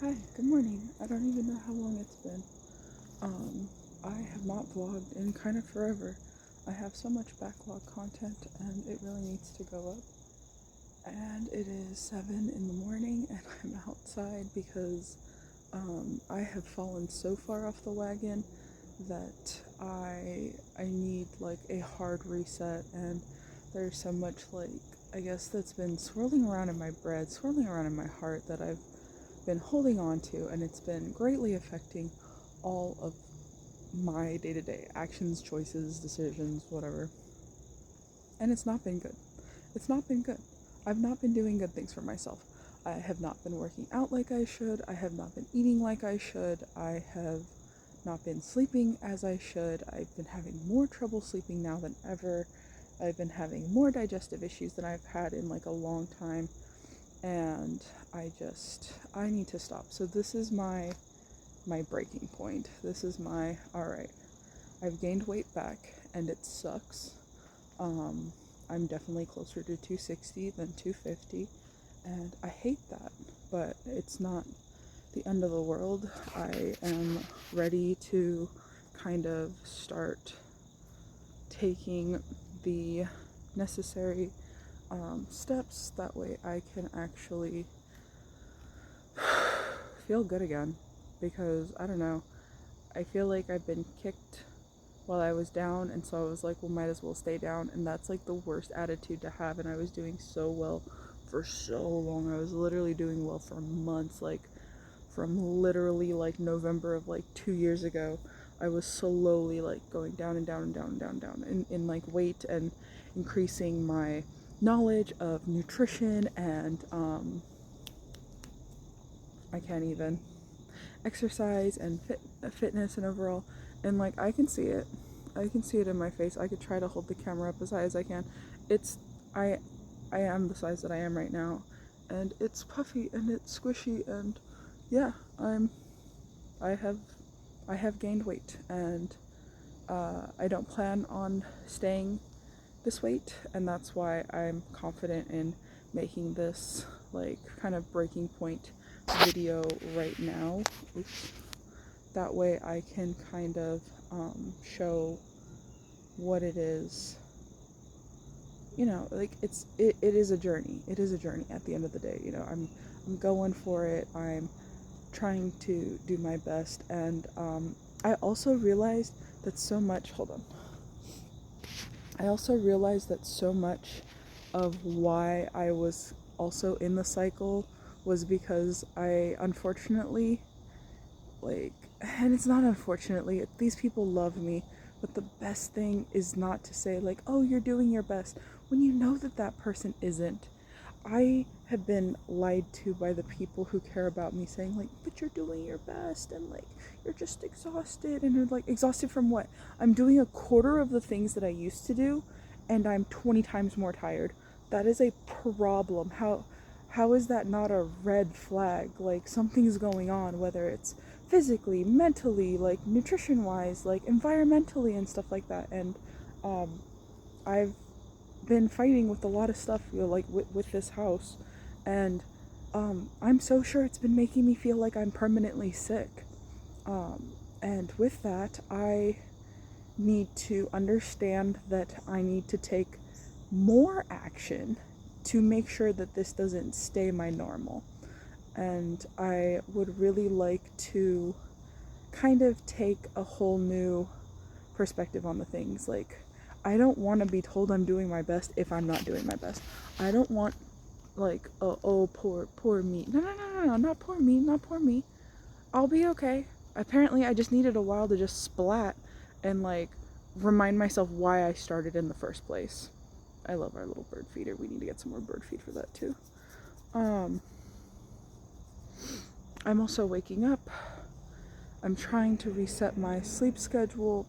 Hi, good morning. I don't even know how long it's been. I have not vlogged in kind of forever. I have so much backlog content and it really needs to go up. And it is 7 in the morning and I'm outside because I have fallen so far off the wagon that I need like a hard reset, and there's so much like I guess that's been swirling around in my bread, swirling around in my heart that I've been holding on to, and it's been greatly affecting all of my day-to-day actions, choices, decisions, whatever. And it's not been good. It's not been good. I've not been doing good things for myself. I have not been working out like I should. I have not been eating like I should. I have not been sleeping as I should. I've been having more trouble sleeping now than ever. I've been having more digestive issues than I've had in like a long time. And I need to stop. So this is my breaking point. This is my, all right, I've gained weight back and it sucks. Um, I'm definitely closer to 260 than 250, and I hate that, but it's not the end of the world. I am ready to kind of start taking the necessary steps. That way I can actually feel good again, because I don't know, I feel like I've been kicked while I was down, and so I was like, well, might as well stay down, and that's like the worst attitude to have. And I was doing so well for so long. I was literally doing well for months, like from literally like November of like 2 years ago. I was slowly like going down and down and down and down and down in like weight, and increasing my knowledge of nutrition and I can't even exercise and fitness and overall. And like I can see it in my face. I could try to hold the camera up as high as I can. It's I I am the size that I am right now, and it's puffy and it's squishy, and yeah, I have I have gained weight, and I don't plan on staying this weight, and that's why I'm confident in making this like kind of breaking point video right now. Oops. That way I can kind of show what it is. You know, like it is a journey. It is a journey at the end of the day. You know, I'm going for it. I'm trying to do my best, and I also realized that so much. Hold on. I also realized that so much of why I was also in the cycle was because I unfortunately, like, and it's not unfortunately, these people love me, but the best thing is not to say like, oh, you're doing your best, when you know that that person isn't. I have been lied to by the people who care about me, saying like, but you're doing your best, and like you're just exhausted. And you're like, exhausted from what? I'm doing a quarter of the things that I used to do, and I'm 20 times more tired. That is a problem. How is that not a red flag? Like something's going on, whether it's physically, mentally, like nutrition wise, like environmentally and stuff like that. And um I've been fighting with a lot of stuff, you know, like with this house, and I'm so sure it's been making me feel like I'm permanently sick. And with that, I need to understand that I need to take more action to make sure that this doesn't stay my normal. And I would really like to kind of take a whole new perspective on the things. Like, I don't want to be told I'm doing my best if I'm not doing my best. I don't want like, oh, poor me. No, not poor me, not poor me. I'll be okay. Apparently, I just needed a while to just splat and like remind myself why I started in the first place. I love our little bird feeder. We need to get some more bird feed for that too. Um, I'm also waking up. I'm trying to reset my sleep schedule.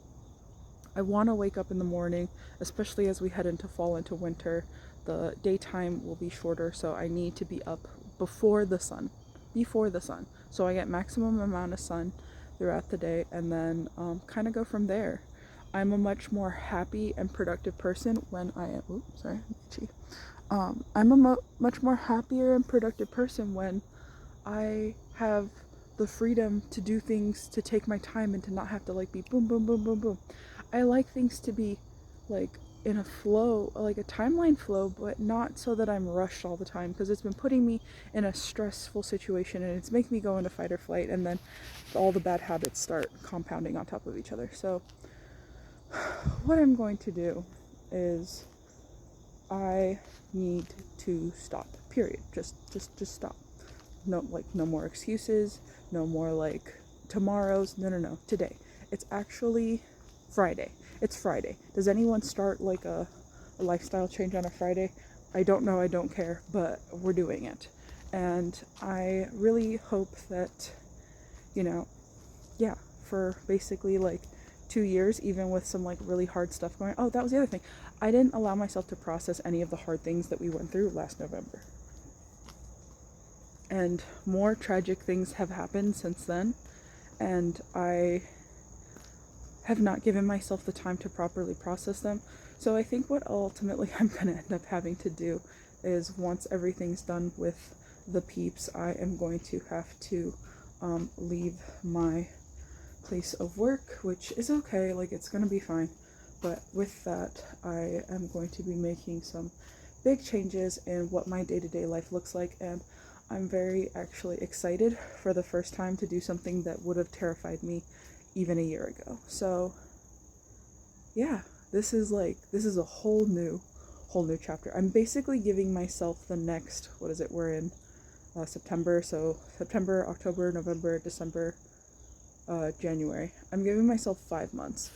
I want to wake up in the morning, especially as we head into fall, into winter. The daytime will be shorter, so I need to be up before the sun. Before the sun. So I get maximum amount of sun throughout the day, and then kind of go from there. I'm a much more happy and productive person when I am. Oops, sorry, I'm a much more happier and productive person when I have the freedom to do things, to take my time, and to not have to like be boom, boom, boom, boom, boom. I like things to be like in a flow, like a timeline flow, but not so that I'm rushed all the time, because it's been putting me in a stressful situation, and it's making me go into fight or flight, and then all the bad habits start compounding on top of each other. So what I'm going to do is I need to stop, period. Just stop. No, like, no more excuses, no more like tomorrows. No, today. It's actually Friday. It's Friday. Does anyone start like a lifestyle change on a Friday? I don't know, I don't care, but we're doing it. And I really hope that, you know, yeah, for basically like 2 years, even with some like really hard stuff going. Oh, that was the other thing. I didn't allow myself to process any of the hard things that we went through last November. And more tragic things have happened since then, and I have not given myself the time to properly process them. So I think what ultimately I'm going to end up having to do is, once everything's done with the peeps, I am going to have to leave my place of work, which is okay, like it's going to be fine. But with that, I am going to be making some big changes in what my day-to-day life looks like, and I'm very actually excited for the first time to do something that would have terrified me even a year ago. So yeah, this is a whole new chapter. I'm basically giving myself the next, what is it, we're in September, so September, October, November, December, January. I'm giving myself 5 months.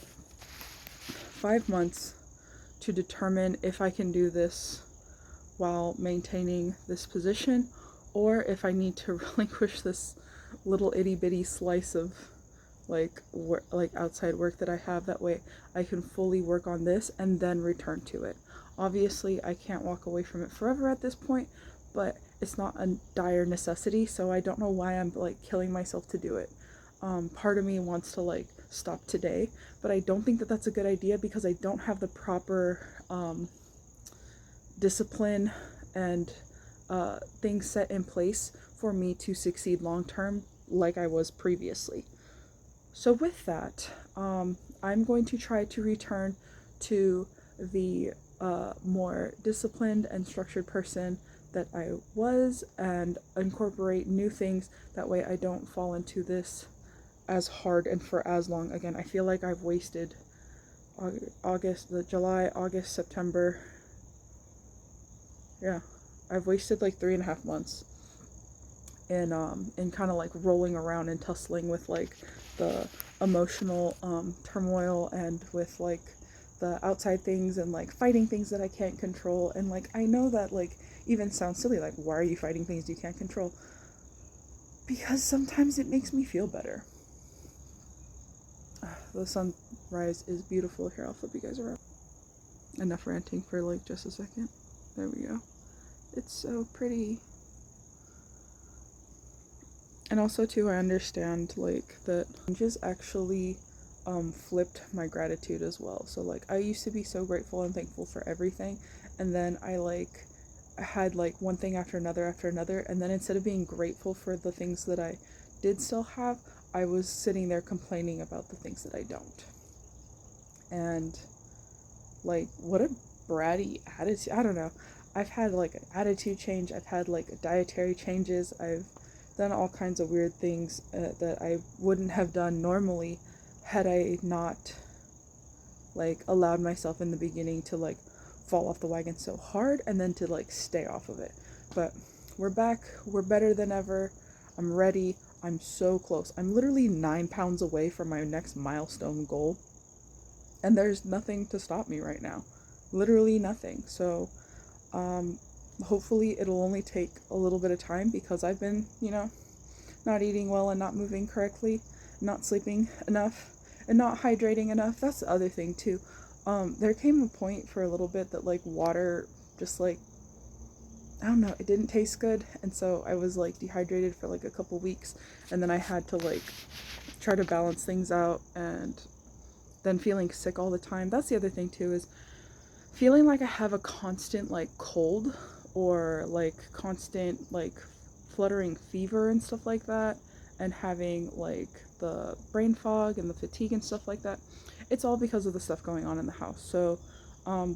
5 months to determine if I can do this while maintaining this position, or if I need to relinquish this little itty bitty slice of like outside work that I have. That way I can fully work on this and then return to it. Obviously I can't walk away from it forever at this point, but it's not a dire necessity, so I don't know why I'm like killing myself to do it. Part of me wants to like stop today, but I don't think that that's a good idea, because I don't have the proper discipline and things set in place for me to succeed long term like I was previously. So with that, I'm going to try to return to the more disciplined and structured person that I was, and incorporate new things. That way I don't fall into this as hard and for as long again. I feel like I've wasted July, August, September. Yeah, I've wasted like 3.5 months in kind of like rolling around and tussling with like the emotional turmoil, and with like the outside things, and like fighting things that I can't control. And like, I know that like even sounds silly, like, why are you fighting things you can't control? Because sometimes it makes me feel better. The sunrise is beautiful here. I'll flip you guys around. Enough ranting for like just a second. There we go. It's so pretty. And also too, I understand like that changes actually flipped my gratitude as well. So like, I used to be so grateful and thankful for everything, and then I had like one thing after another, and then instead of being grateful for the things that I did still have, I was sitting there complaining about the things that I don't. And like, what a bratty attitude. I don't know. I've had like an attitude change. I've had like dietary changes. I've done all kinds of weird things that I wouldn't have done normally had I not like allowed myself in the beginning to like fall off the wagon so hard, and then to like stay off of it. But we're back. We're better than ever. I'm ready. I'm so close. I'm literally 9 pounds away from my next milestone goal, and there's nothing to stop me right now. Literally nothing. So hopefully it'll only take a little bit of time, because I've been, not eating well and not moving correctly, not sleeping enough, and not hydrating enough. That's the other thing too. There came a point for a little bit that like water just like, I don't know, it didn't taste good, and so I was like dehydrated for like a couple weeks, and then I had to like try to balance things out, and then feeling sick all the time. That's the other thing too, is feeling like I have a constant like cold, or like constant like fluttering fever and stuff like that, and having like the brain fog and the fatigue and stuff like that, it's all because of the stuff going on in the house. So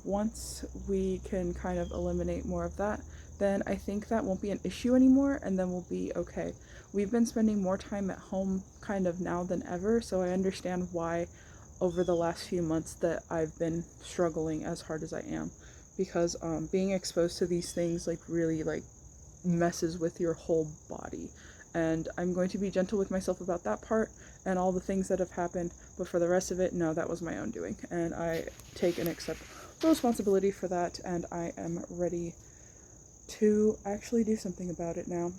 once we can kind of eliminate more of that, then I think that won't be an issue anymore, and then we'll be okay. We've been spending more time at home kind of now than ever, so I understand why over the last few months that I've been struggling as hard as I am, because being exposed to these things like really like messes with your whole body. And I'm going to be gentle with myself about that part and all the things that have happened, but for the rest of it, no, that was my own doing, and I take and accept full responsibility for that, and I am ready to actually do something about it now,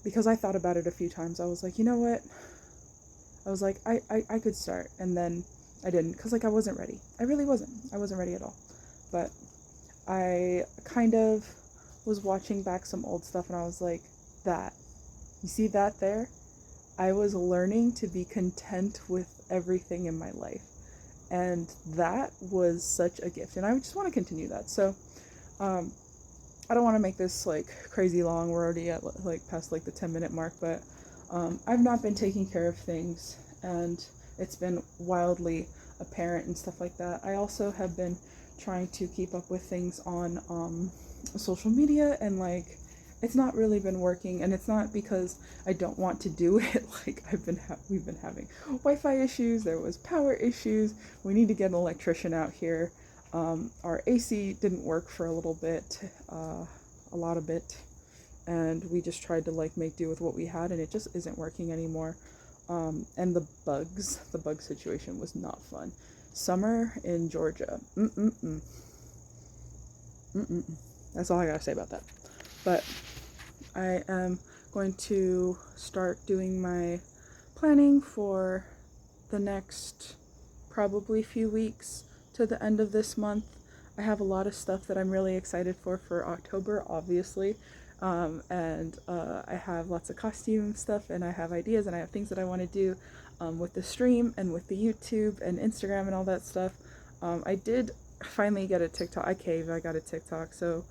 because I thought about it a few times. I was like, you know what, I was like, I could start, and then I didn't, because like I wasn't ready. I really wasn't. I wasn't ready at all. But I kind of was watching back some old stuff, and I was like, that, you see that there? I was learning to be content with everything in my life, and that was such a gift, and I just want to continue that. So I don't want to make this like crazy long. We're already at like past like the 10-minute mark, but I've not been taking care of things, and it's been wildly apparent and stuff like that. I also have been trying to keep up with things on social media, and like it's not really been working, and it's not because I don't want to do it. Like we've been having Wi-Fi issues, there was power issues, we need to get an electrician out here. Our AC didn't work for a little bit, a lot of it, and we just tried to like make do with what we had, and it just isn't working anymore. And the bug situation was not fun. Summer in Georgia, that's all I gotta say about that. But I am going to start doing my planning for the next probably few weeks to the end of this month. I have a lot of stuff that I'm really excited for October, obviously. And I have lots of costume stuff, and I have ideas, and I have things that I want to do with the stream and with the YouTube and Instagram and all that stuff. I did finally get a TikTok. I got a TikTok. So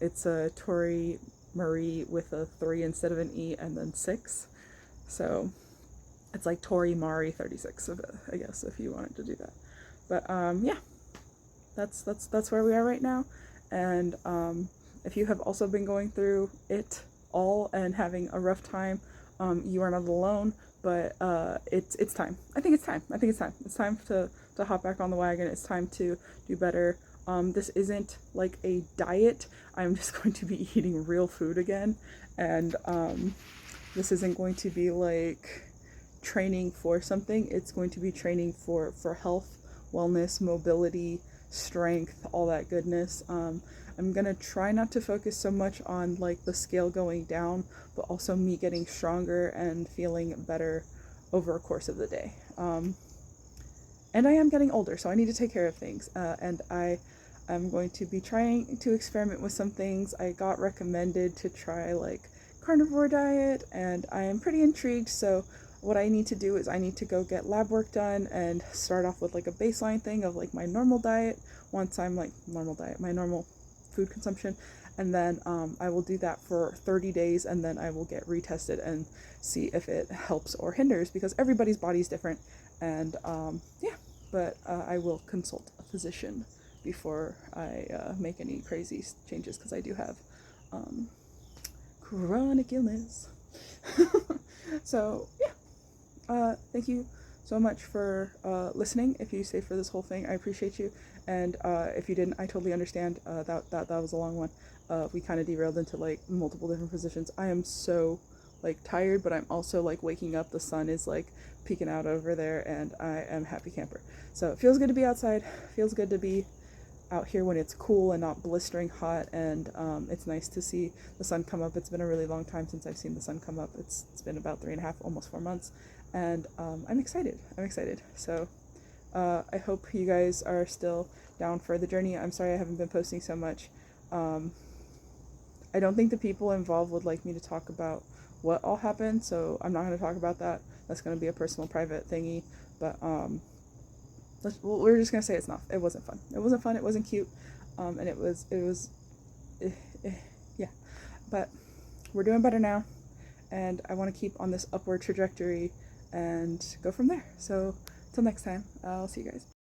it's a Tori Marie with a 3 instead of an E and then 6. So it's like Tori Mari 36, I guess, if you wanted to do that. But yeah, that's where we are right now. And if you have also been going through it all and having a rough time, you are not alone. But it's time. I think it's time. It's time to hop back on the wagon. It's time to do better. This isn't like a diet. I'm just going to be eating real food again, and this isn't going to be like training for something. It's going to be training for health, wellness, mobility, strength, all that goodness. I'm gonna try not to focus so much on like the scale going down, but also me getting stronger and feeling better over a course of the day. And I am getting older, so I need to take care of things. And I'm going to be trying to experiment with some things. I got recommended to try like carnivore diet, and I am pretty intrigued. So what I need to do is I need to go get lab work done and start off with like a baseline thing of like my normal diet. Once I'm like my normal food consumption, and then I will do that for 30 days, and then I will get retested and see if it helps or hinders, because everybody's body is different. And yeah, but I will consult a physician before I make any crazy changes, because I do have chronic illness. So yeah, thank you so much for listening. If you stayed for this whole thing, I appreciate you. And if you didn't, I totally understand. That was a long one. We kind of derailed into like multiple different positions. I am so like tired, but I'm also like waking up. The sun is like peeking out over there, and I am happy camper. So it feels good to be outside. Feels good to be out here when it's cool and not blistering hot, and it's nice to see the sun come up. It's been a really long time since I've seen the sun come up. It's been about 3.5, almost 4 months, and I'm excited. So I hope you guys are still down for the journey. I'm sorry I haven't been posting so much. I don't think the people involved would like me to talk about what all happened, so I'm not going to talk about that. That's going to be a personal, private thingy. But we're just going to say it wasn't fun. It wasn't cute, and it was yeah. But we're doing better now, and I want to keep on this upward trajectory and go from there. So, till next time, I'll see you guys.